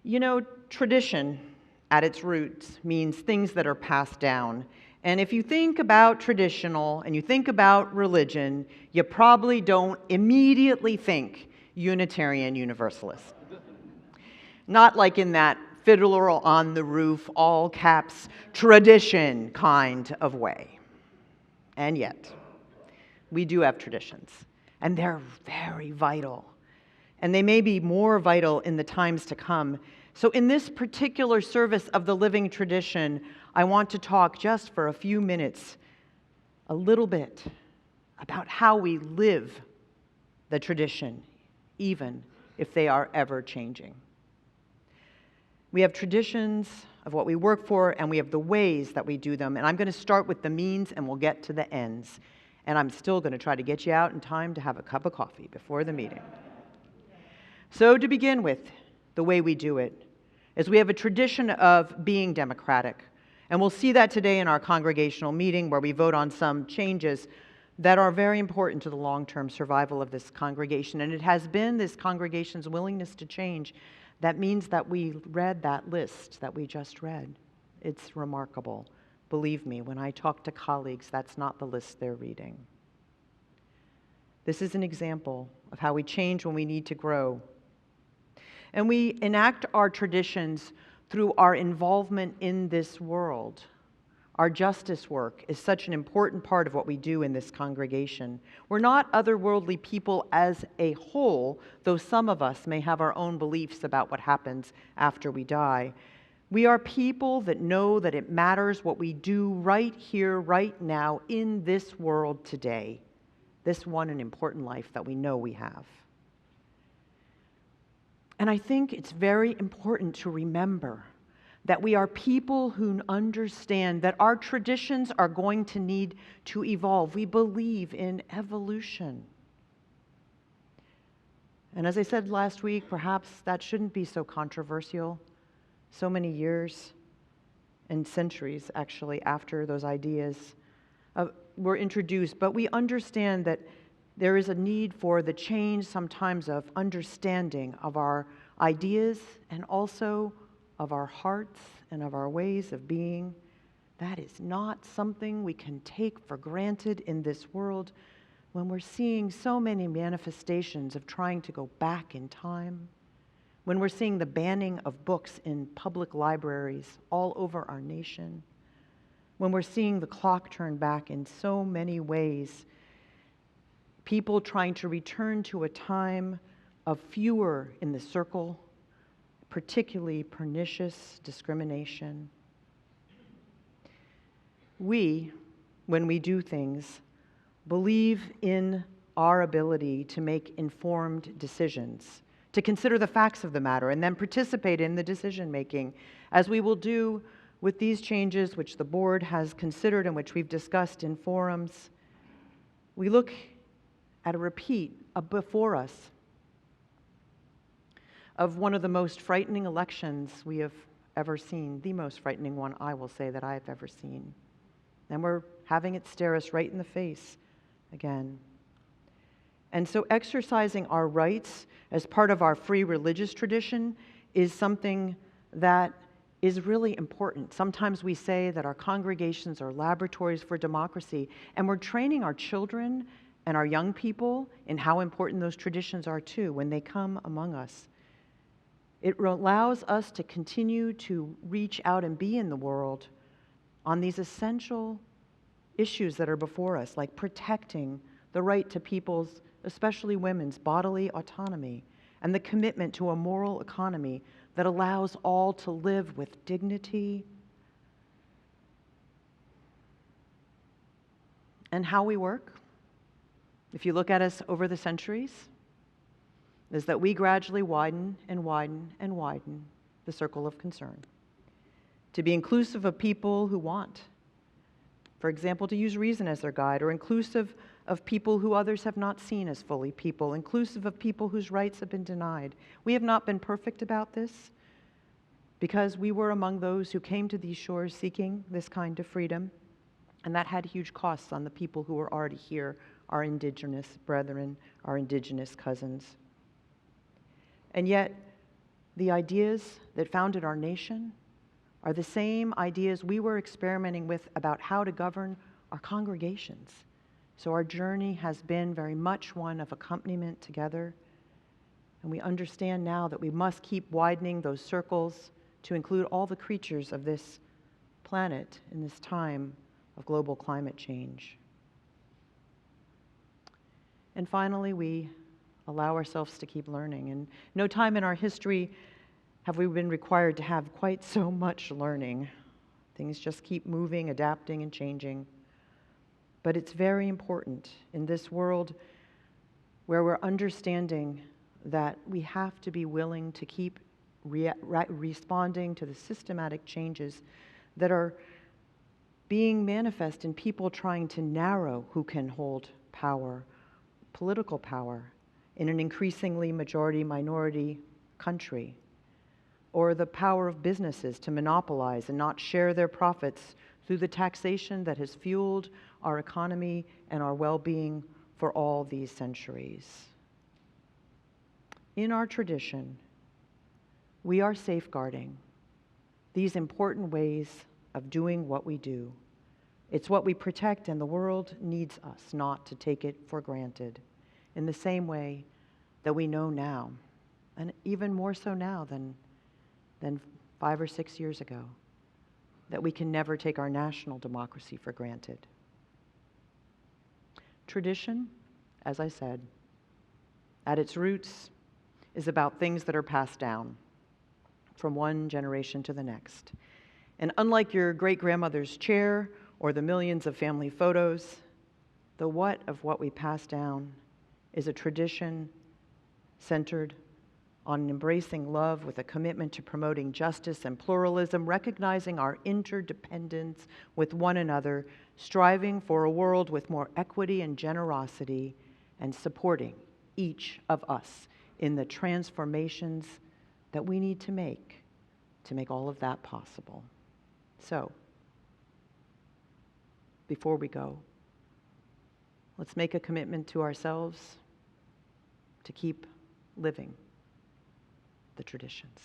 You know, tradition at its roots means things that are passed down. And if you think about traditional and you think about religion, you probably don't immediately think Unitarian Universalist. Not like in that fiddler on the roof, all caps, tradition kind of way. And yet, we do have traditions, and they're very vital. And they may be more vital in the times to come. So in this particular service of the living tradition, I want to talk just for a few minutes, a little bit, about how we live the tradition, even if they are ever changing. We have traditions of what we work for, and we have the ways that we do them. And I'm going to start with the means, and we'll get to the ends. And I'm still going to try to get you out in time to have a cup of coffee before the meeting. So to begin with, the way we do it is we have a tradition of being democratic. And we'll see that today in our congregational meeting where we vote on some changes that are very important to the long-term survival of this congregation. And it has been this congregation's willingness to change that means that we read that list that we just read. It's remarkable. Believe me, when I talk to colleagues, that's not the list they're reading. This is an example of how we change when we need to grow. And we enact our traditions through our involvement in this world. Our justice work is such an important part of what we do in this congregation. We're not otherworldly people as a whole, though some of us may have our own beliefs about what happens after we die. We are people that know that it matters what we do right here, right now, in this world today. This one an important life that we know we have. And I think it's very important to remember that we are people who understand that our traditions are going to need to evolve. We believe in evolution. And as I said last week, perhaps that shouldn't be so controversial. So many years and centuries, actually, after those ideas were introduced. But we understand that there is a need for the change sometimes of understanding of our ideas and also of our hearts and of our ways of being. That is not something we can take for granted in this world when we're seeing so many manifestations of trying to go back in time, when we're seeing the banning of books in public libraries all over our nation, when we're seeing the clock turn back in so many ways, people trying to return to a time of fewer in the circle, particularly pernicious discrimination. We, when we do things, believe in our ability to make informed decisions, to consider the facts of the matter, and then participate in the decision-making, as we will do with these changes which the board has considered and which we've discussed in forums. We look at a repeat before us of one of the most frightening elections we have ever seen, the most frightening one, I will say, that I have ever seen. And we're having it stare us right in the face again. And so exercising our rights as part of our free religious tradition is something that is really important. Sometimes we say that our congregations are laboratories for democracy, and we're training our children and our young people in how important those traditions are too when they come among us. It allows us to continue to reach out and be in the world on these essential issues that are before us, like protecting the right to people's, especially women's, bodily autonomy, and the commitment to a moral economy that allows all to live with dignity. And how we work, if you look at us over the centuries, is that we gradually widen and widen and widen the circle of concern to be inclusive of people who want, for example, to use reason as their guide, or inclusive of people who others have not seen as fully people, inclusive of people whose rights have been denied. We have not been perfect about this because we were among those who came to these shores seeking this kind of freedom, and that had huge costs on the people who were already here, our indigenous brethren, our indigenous cousins. And yet, The ideas that founded our nation are the same ideas we were experimenting with about how to govern our congregations. So our journey has been very much one of accompaniment together, and we understand now that we must keep widening those circles to include all the creatures of this planet in this time of global climate change. And finally, we allow ourselves to keep learning. And no time in our history have we been required to have quite so much learning. Things just keep moving, adapting, and changing. But it's very important in this world where we're understanding that we have to be willing to keep responding to the systematic changes that are being manifest in people trying to narrow who can hold power, political power, in an increasingly majority-minority country, or the power of businesses to monopolize and not share their profits through the taxation that has fueled our economy and our well-being for all these centuries. In our tradition, we are safeguarding these important ways of doing what we do. It's what we protect, and the world needs us not to take it for granted in the same way that we know now, and even more so now than 5 or 6 years ago, that we can never take our national democracy for granted. Tradition, as I said, at its roots is about things that are passed down from one generation to the next. And unlike your great-grandmother's chair or the millions of family photos, the what of what we pass down is a tradition centered on embracing love with a commitment to promoting justice and pluralism, recognizing our interdependence with one another, striving for a world with more equity and generosity, and supporting each of us in the transformations that we need to make all of that possible. So, before we go, let's make a commitment to ourselves to keep living the traditions.